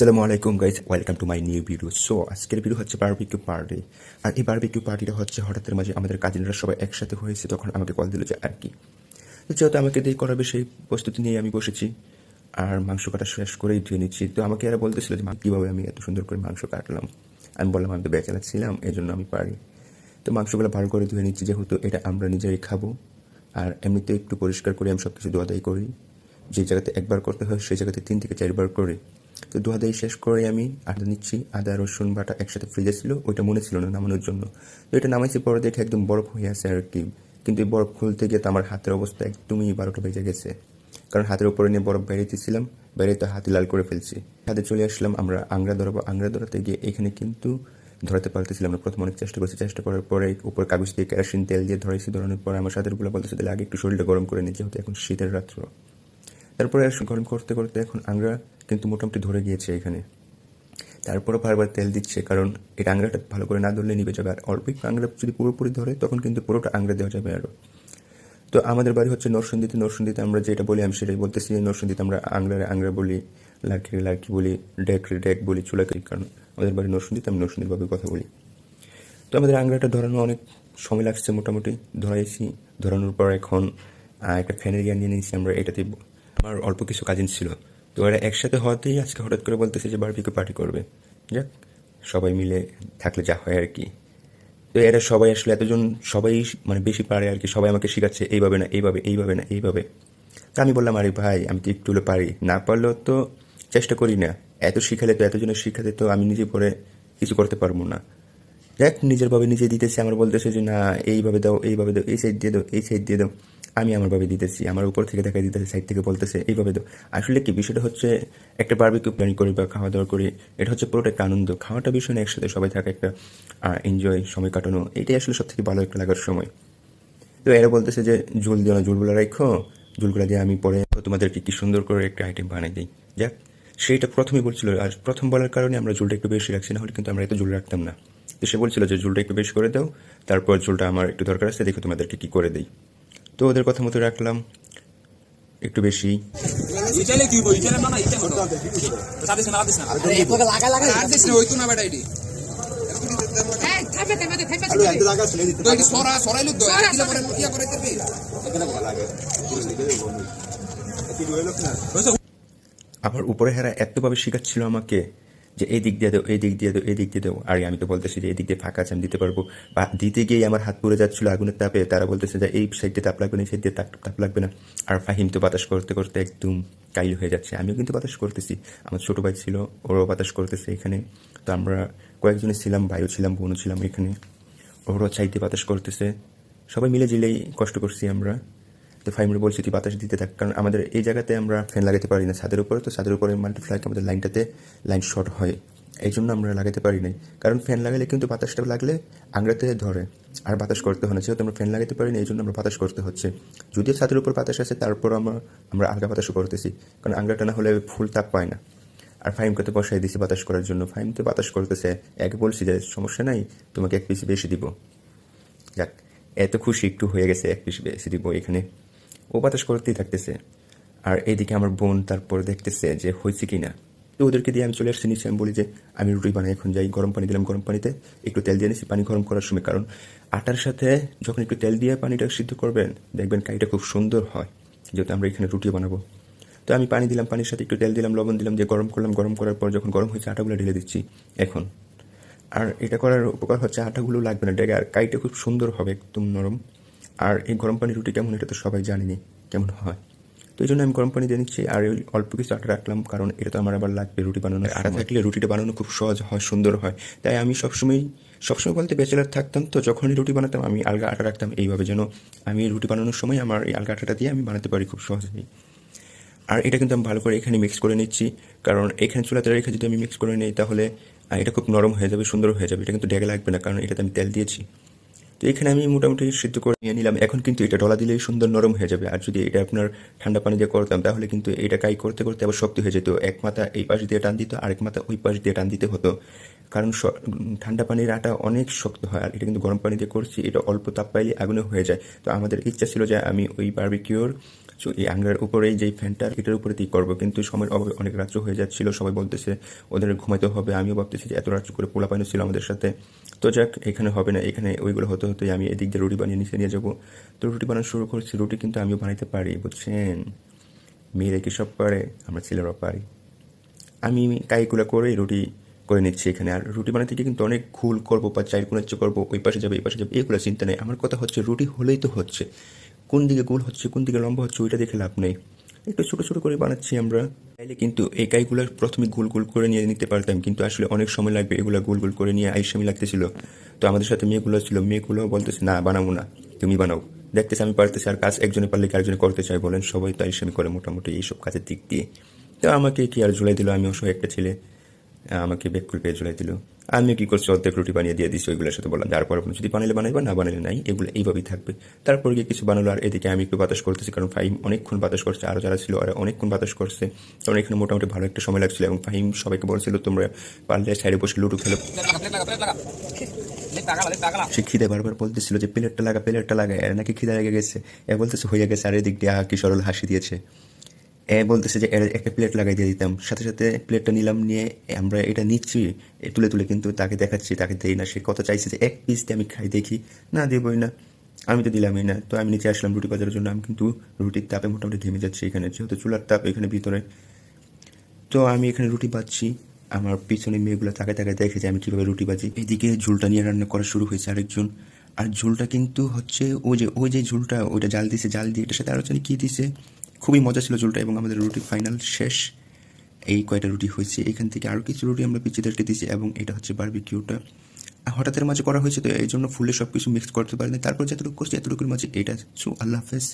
আসসালামু আলাইকুম guys, welcome to my new video. So আজকের ভিডিও হচ্ছে বারবিকিউ পার্টি। আর এই বারবিকিউ পার্টিটা হচ্ছে হঠাৎের মাঝে আমাদের কাজিনরা সবাই একসাথে হয়েছে, তখন আমাকে কল দিল যে আর কি। তো যেহেতু আমাকে দিয়ে করাবে সেই প্রস্তুতি নিয়ে আমি বসেছি, আর মাংস কাটা শেষ করেই ধুয়ে নিচ্ছি। তো আমাকে এরা বলতেছিল যে কীভাবে আমি এত সুন্দর করে মাংস কাটলাম। আমি বললাম আমি তো ব্যাচেলার ছিলাম, এই জন্য আমি পারি। তো মাংসগুলো ভালো করে ধুয়ে নিচ্ছি, যেহেতু এটা আমরা নিজেরাই খাবো। আর এমনিতে একটু পরিষ্কার করে আমি সব কিছু ধোয়াধাই করি। যে জায়গাতে একবার করতে হয় সেই জায়গাতে 3 থেকে 4 বার করি। তো ধোয়াধাই শেষ করে আমি আদা নিচ্ছি। আদা রসুন বাটা একসাথে ফ্রিজে ছিল, ওইটা মনে ছিল না নামানোর জন্য। তো এটা নামাইছি, পরে দেখে একদম বরফ হয়ে আছে আর কি। কিন্তু এই বরফ খুলতে গিয়ে তো আমার হাতের অবস্থা একদমই 12টা বেজে গেছে, কারণ হাতের উপরে নিয়ে বরফ বেরিয়েছিলাম, বেরিয়ে তো হাতে লাল করে ফেলছি। হাতে চলে আসলাম, আমরা আংড়া ধরাবো। আংড়া ধরাতে গিয়ে এখানে কিন্তু ধরাতে পারতেছিলাম না। প্রথম অনেক চেষ্টা করছি, চেষ্টা করার পরে উপর কাগজ দিয়ে কেরোসিন তেল দিয়ে ধরাইছি। ধরানোর পরে আমার সাথেরগুলো বলতেছে তাহলে আগে একটু শরীরটা গরম করে নিচ্ছে, যেহেতু এখন শীতের রাত্র। তারপরে গরম করতে করতে এখন আংড়া কিন্তু মোটামুটি ধরে গিয়েছে এখানে। তারপরে বারবার তেল দিচ্ছে, কারণ এই আংড়াটা ভালো করে না ধরলে নিবে যাবে। আর অল্প একটু আংড়া যদি পুরোপুরি ধরে তখন কিন্তু পুরোটা আংড়া দেওয়া যাবে আরও। তো আমাদের বাড়ি হচ্ছে নরসিংদীতে। নরসিংদীতে আমরা যেটা বলি আমি সেটাই বলতেছি। নরসিংদীতে আমরা আংড়ারে আংড়া বলি, লার্কিরে লার্কি বলি, ডেকরে ডেক বলি, চুলাকে। কারণ আমাদের বাড়ি নরসিংদীতে, আমি নরসিংদীভাবে কথা বলি। তো আমাদের আংড়াটা ধরানো অনেক সময় লাগছে, মোটামুটি ধরাইছি। ধরানোর পর এখন একটা ফ্যানের গিয়ার নিয়ে নিয়েছি আমরা। এটাতে আমার অল্প কিছু কাজিন ছিল, তো এরা একসাথে হওয়াতেই আজকে হঠাৎ করে বলতেছে যে বারবিকিউ পার্টি করবে। যাক, সবাই মিলে থাকলে যা হয় আর কি। তো এরা সবাই আসলে এতজন সবাই মানে বেশি পারে আর কি। সবাই আমাকে শেখাচ্ছে এইভাবে না এইভাবে, এইভাবে না এইভাবে। তা আমি বললাম আরে ভাই, আমি তো একটু হলে পারি, না পারলেও তো চেষ্টা করি না। এত শিখালে তো, এতজনের শিখাতে তো আমি নিজে পরে কিছু করতে পারবো না। দেখ, নিজের ভাবে নিজে দিতেছি। আমার বলতেছে যে না এইভাবে দাও, এইভাবে দাও, এই সাইড দিয়ে দাও, এই সাইড দিয়ে দাও। আমি আমার ভাবে দিতেছি, আমার উপর থেকে দেখা দিতেছে, সাইড থেকে বলতেছে এইভাবে দাও। আসলে কি বিষয়টা হচ্ছে, একটা বারবিকিউ প্ল্যান করি বা খাওয়া দাওয়া করি, এটা হচ্ছে পুরোটা একটা আনন্দ। খাওয়াটা বিষয় না, একসাথে সবাই থাকে, একটা এনজয়, সময় কাটানো, এটাই আসলে সব থেকে ভালো একটা লাগার সময়। তো এরা বলতেছে যে ঝুল দিও না, ঝুলগুলো রাখো, ঝুলগুলো দিয়ে আমি পরে তোমাদেরকে কি সুন্দর করে একটা আইটেম বানাই দিই। যাক, সেইটা প্রথমেই বলছিল। আর প্রথম বলার কারণে আমরা ঝুলটা একটু বেশি রাখছি, না হলে কিন্তু আমরা এত ঝুল রাখতাম না। তো সে বলছিল যে ঝুলটা একটু বেশি করে দাও, তারপর ঝুলটা আমার একটু দরকার আছে, দেখো তোমাদেরকে কি করে দিই। তো ওদের কথা মতো রাখলাম একটু বেশি। আবার উপরে হেরা এতভাবে শিখাচ্ছিল আমাকে যে এই দিক দিয়ে দাও, এই দিক দিয়ে দাও, এই দিক দিয়ে দাও। আর আমি তো বলতেছি যে এই দিক দিয়ে ফাঁকা আছে, আমি দিতে পারবো। বা দিতে গিয়ে আমার হাত পুড়ে যাচ্ছিল আগুনের তাপে। তারা বলতেছে যে এই সাইড দিয়ে তাপ লাগবে না, এই সাইড দিয়ে তাপ লাগবে না। আর ফাহিম তো বাতাস করতে করতে একদম কাইল হয়ে যাচ্ছে। আমিও কিন্তু বাতাস করতেছি, আমার ছোট ভাই ছিল, ওরাও বাতাস করতেছে এখানে। তো আমরা কয়েকজনে ছিলাম, ভাইও ছিলাম, বোনও ছিলাম এখানে। ওরাও চাইতে বাতাস করতেছে, সবাই মিলে জিলেই কষ্ট করছি আমরা। তো ফাইমরে বলছি তুই বাতাস দিতে থাক, কারণ আমাদের এই জায়গাতে আমরা ফ্যান লাগাতে পারি না ছাদের উপরে। তো ছাদের উপরে মাল্টিপ্লাই আমাদের লাইনটাতে লাইন শর্ট হয়, এই জন্য আমরা লাগাতে পারি নাই। কারণ ফ্যান লাগালে কিন্তু বাতাসটা লাগলে আংড়াতে ধরে, আর বাতাস করতে হয় না। যেহেতু আমরা ফ্যান লাগাতে পারি না, এই জন্য আমরা বাতাস করতে হচ্ছে। যদিও ছাদের উপর বাতাস আছে, তারপর আমরা আলগা বাতাসও করতেছি, কারণ আংড়াটা না হলে ফুল তাপ পায় না। আর ফাইমকে তো বসাই দিছি বাতাস করার জন্য। ফাইম তো বাতাস করতেছে, একে বলছি যে সমস্যা নাই, তোমাকে 1 পিস বেশি দিব। যাক, এত খুশি একটু হয়ে গেছে, 1 পিস বেশি দিব এখানে। ও বাতাস করতেই থাকতেছে। আর এইদিকে আমার বোন তারপর দেখতেছে যে হয়েছে কি না। তো ওদেরকে দিয়ে আমি চলে আসছি নিচে। আমি বলি যে আমি রুটি বানাই, এখন যাই। গরম পানি দিলাম, গরম পানিতে একটু তেল দিয়ে নিচ্ছি পানি গরম করার সময়। কারণ আটার সাথে যখন একটু তেল দিয়ে পানিটা সিদ্ধ করবেন, দেখবেন কাইটা খুব সুন্দর হয়, যেহেতু আমরা এখানে রুটি বানাবো। তো আমি পানি দিলাম, পানির সাথে একটু তেল দিলাম, লবণ দিলাম, দিয়ে গরম করলাম। গরম করার পর যখন গরম হয়েছে, আটাগুলো ঢেলে দিচ্ছি এখন। আর এটা করার উপকার হচ্ছে আটাগুলো লাগবে না ডেগে, আর কাইটা খুব সুন্দর হবে, একদম নরম। আর এই গরম পানি রুটি কেমন, এটা তো সবাই জানেনি কেমন হয়। তো এই জন্য আমি গরম পানি দিয়ে নিচ্ছি। আর ওই অল্প কিছু আটা রাখলাম, কারণ এটা তো আমার আবার লাগবে রুটি বানানোর। আটা থাকলে রুটিটা বানানো খুব সহজ হয়, সুন্দর হয়। তাই আমি সবসময় বলতে ব্যাচেলার থাকতাম, তো যখনই রুটি বানাতাম আমি আলগা আটা রাখতাম, এইভাবে যেন আমি রুটি বানানোর সময় আমার এই আলগা আটাটা দিয়ে আমি বানাতে পারি খুব সহজেই। আর এটা কিন্তু আমি ভালো করে এখানে মিক্স করে নিচ্ছি, কারণ এখানে চুলাতে রেখে যদি আমি মিক্স করে নিই তাহলে এটা খুব নরম হয়ে যাবে, সুন্দর হয়ে যাবে। এটা কিন্তু ডেকে লাগবে না, কারণ এটাতে আমি তেল দিয়েছি। তো এখানে আমি মোটামুটি সিদ্ধ করে নিয়ে নিলাম। এখন কিন্তু এটা ডলা দিলেই সুন্দর নরম হয়ে যাবে। আর যদি এটা আপনার ঠান্ডা পানি দিয়ে করতাম, তাহলে কিন্তু এটা কাই করতে করতে আবার শক্ত হয়ে যেত। এক মাথা এই পাশ দিয়ে টান দিত, আরেক মাথা ওই পাশ দিয়ে টান দিতে হতো, কারণ ঠান্ডা পানির আটা অনেক শক্ত হয়। আর এটা কিন্তু গরম পানি দিয়ে করছি, এটা অল্প তাপ পাইলে আগুনে হয়ে যায়। তো আমাদের ইচ্ছা ছিল যে আমি ওই বারবিকিউর সো এই আংরার উপরেই যেই ফ্যানটা এটার উপরে দিয়ে করবো, কিন্তু সময়ের অভাবে অনেক রাত্র হয়ে যাচ্ছিল, সবাই বলতেছে ওদের ঘুমাইতে হবে, আমিও ভাবতেছি যে এত রাত্র করে পোলা পাইনো ছিল আমাদের সাথে। তো যাক, এখানে হবে না, এখানে ওইগুলো হতে হতেই আমি এদিক দিয়ে রুটি বানিয়ে নিচে নিয়ে যাবো। তো রুটি বানানো শুরু করছি, রুটি কিন্তু আমিও বানাইতে পারি বুঝছেন, মেয়েরা কি সব পারে, আমরা ছেলেরাও পারি। আমি কাইগুলো করে রুটি করে নিচ্ছি এখানে। আর রুটি বানাতে গিয়ে কিন্তু অনেক ঘুল করবো বা চার কোনাচ্ছ করবো, ওই পাশে যাবে এই পাশে যাবে, এগুলো চিন্তা নেই। আমার কথা হচ্ছে রুটি হলেই তো হচ্ছে, কোন দিকে গোল হচ্ছে কোন দিকে লম্বা হচ্ছে ওইটা দেখে লাভ নেই। একটু ছোটো ছোটো করে বানাচ্ছি আমরা। চাইলে কিন্তু এই কাইগুলো প্রথমে গোল গোল করে নিয়ে নিতে পারতাম, কিন্তু আসলে অনেক সময় লাগবে, এগুলো গোল গোল করে নিয়ে আইসামি লাগতেছিল। তো আমাদের সাথে মেয়েগুলো ছিল, মেয়েগুলো বলতেছে না বানাবো না, তুমি বানাও। দেখতেছি আমি পারতেছি, আর কাজ একজনে পারলে কি আরেকজনে করতে চাই বলেন, সবাই তো আইসামি করে মোটামুটি এইসব কাজের দিক দিয়ে। তো আমাকে কি আর ঝুলাই দিল, আমি অসহায় একটা ছেলে, আমাকে বেকুল পেয়ে ঝুলাই দিল। আমি কি করছি, অর্ধেক রুটি বানিয়ে দিয়ে দিচ্ছি, ওইগুলোর সাথে বললাম তারপর যদি বানাইলে বানাইবা, না বানাইলে নাই, এগুলো এইভাবেই থাকবে। তারপর গিয়ে কিছু বানালো, আর এদিকে আমি একটু বাতাস করতেছি, কারণ ফাহিম অনেকক্ষণ বাতাস করছে, আরও যারা ছিল ওরা অনেকক্ষণ বাতাস করছে, কারণ এখানে মোটামুটি ভালো একটা সময় লাগছিল। এবং ফাহিম সবাইকে বলছিল তোমরা পারলে সাইডে বসে লুডো খেলো। সে খিদে বারবার বলতেছিল যে প্লেটটা লাগা প্লেটটা লাগা, এর নাকি খিদে লেগে গেছে। এ বলতেছে হয়ে গেছে, আর এদিক দিয়ে কি সরল হাসি দিয়েছে। এ বলতেছে যে এর একটা প্লেট লাগাই দিয়ে দিতাম, সাথে সাথে প্লেটটা নিলাম, নিয়ে আমরা এটা নিচ্ছি তুলে তুলে, কিন্তু তাকে দেখাচ্ছি, তাকে দেই না। সে কত চাইছে যে এক পিস দিয়ে আমি খাই, দেখি না দেবই না, আমি তো দিলামই না। তো আমি নিচে আসলাম রুটি বাজারের জন্য। আমি কিন্তু রুটির তাপে মোটামুটি ঘেমে যাচ্ছি এখানে, যেহেতু চুলার তাপ এখানে ভিতরে। তো আমি এখানে রুটি বাজছি, আমার পিছনে মেয়েগুলো তাকায় তাকায় দেখে যে আমি কীভাবে রুটি বাজি। এইদিকে ঝোলটা নিয়ে রান্না করা শুরু হয়েছে আরেকজন। আর ঝোলটা কিন্তু হচ্ছে ওই যে ঝোলটা ওইটা জাল দিছে, জাল দিয়ে এটার সাথে আরও জানি কী দিছে, খুবই মজা ছিল ঝোলটা। এবং আমাদের রুটি ফাইনাল শেষ, এই কয়টা রুটি হয়েছে, এখান থেকে আরও কিছু রুটি আমরা পিচ্চিদেরকে দিয়েছি। এবং এটা হচ্ছে বারবিকিউটা, হঠাৎের মাঝে করা হয়েছে, তো এই জন্য ফুলে সব কিছু মিক্স করতে পারি না। তারপর যতটুকু করছি এতটুকুর মাঝে এটা। সো আল্লাহ হাফেজ।